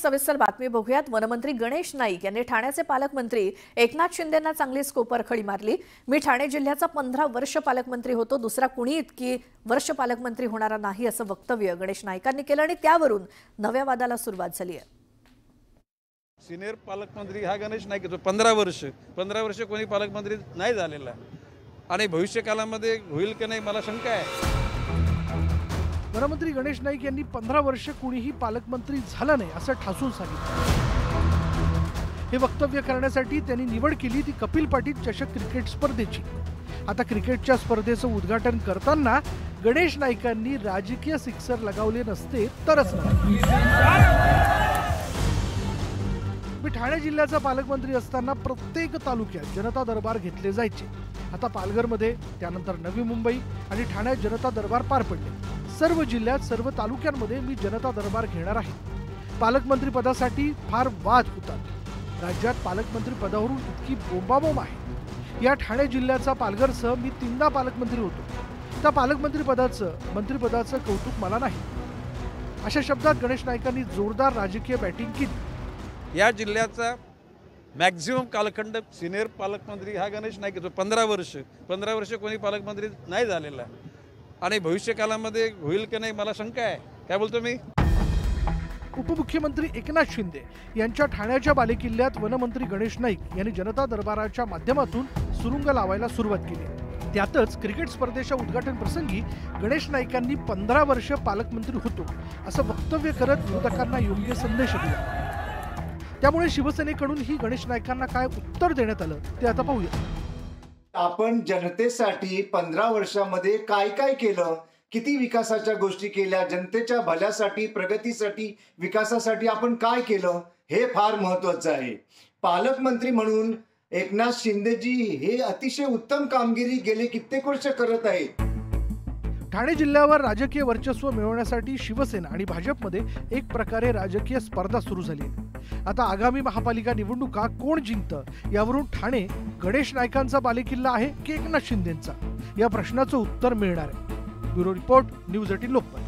सविस्तर बातमी बघूयात। वनमंत्री गणेश नाईक यांनी ठाण्याचे पालकमंत्री एकनाथ शिंदेंना चांगलीच कोपरखळी मारली। मी ठाणे जिल्ह्याचा 15 वर्ष पालकमंत्री होतो, दुसरा कुणी इतकी वर्ष पालकमंत्री होणारा नाही असं वक्तव्य गणेश नाईकांनी केलं आणि त्यावरून नव्या वादाला सुरुवात झाली आहे। सिनियर पालकमंत्री हा गणेश नाईक आहे, 15 वर्ष कोणी पालकमंत्री नाही झालेला आणि भविष्यकालामध्ये होईल की नाही मला शंका आहे। वनमंत्री गणेश नाईक यांनी 15 वर्ष कुणीही पालकमंत्री झाला नाही असं ठासून सांगितलं। हे वक्तव्य करण्यासाठी त्यांनी निवड केली ती कपिल पाटील चषक क्रिकेट स्पर्धेची। आता क्रिकेटच्या स्पर्धेचं उद्घाटन करताना गणेश नाईकांनी राजकीय सिक्सर लगावले नसते तरच नाही। मी ठाणे जिल्ह्याचा पालकमंत्री असताना प्रत्येक तालुक्यात जनता दरबार घेतले जायचे। आता पालघरमध्ये, त्यानंतर नवी मुंबई आणि ठाण्यात जनता दरबार पार पडले। सर्व जिल्ह्यात, सर्व तालुक्यांमध्ये मी जनता दरबार घेणार आहे। पालकमंत्री पदासाठी फार वाद होतात। राज्यात पालकमंत्री पदावरून इतकी बोंबाबोंब आहे। या ठाणे जिल्ह्याचा पालघरसह मी 3दा पालकमंत्री होतो। त्या पालकमंत्री पदाचं, मंत्रिपदाचं कौतुक मला नाही, अशा शब्दात गणेश नाईकांनी जोरदार राजकीय बॅटिंग केली। या जिल्ह्याचा मॅक्झिमम कालखंड सिनियर पालकमंत्री हा गणेश नाईक आहे, 15 वर्ष कोणी पालकमंत्री नाही झालेला आणि भविष्यकालामध्ये होईल की नाही मला शंका आहे। काय बोलतो मी? उपमुख्यमंत्री एकनाथ शिंदे यांच्या ठाण्याच्या बालेकिल्ल्यात वनमंत्री गणेश नाईक यांनी जनता दरबाराच्या माध्यमातून सुरुंग लावायला सुरुवात केली। त्यातच क्रिकेट स्पर्धेच्या उद्घाटन प्रसंगी गणेश नाईकांनी 15 वर्ष पालकमंत्री होतो असं वक्तव्य करत विरोधकांना योग्य संदेश दिला। त्यामुळे शिवसेनेकडून ही गणेश नाईकांना काय उत्तर देण्यात आलं ते आता पाहूया। आपण जनतेसाठी 15 वर्षामध्ये काय काय केलं, किती विकासाच्या गोष्टी केल्या, जनतेच्या भल्यासाठी, प्रगतीसाठी, विकासासाठी आपण काय केलं हे फार महत्त्वाचं आहे। पालकमंत्री म्हणून एकनाथ शिंदेजी हे अतिशय उत्तम कामगिरी गेले कित्येक वर्ष करत आहेत। ठाणे जिल्ह्यावर राजकीय वर्चस्व मिळवण्यासाठी शिवसेना आणि भाजपमध्ये एक प्रकारे राजकीय स्पर्धा सुरू झाली आहे। आता आगामी महापालिका निवडणुका कोण जिंकतं यावरून ठाणे गणेश नाईकांचा बालेकिल्ला आहे की एकनाथ शिंदेंचा या प्रश्नाचं उत्तर मिळणार आहे। Bureau report, news 18 Lokmat.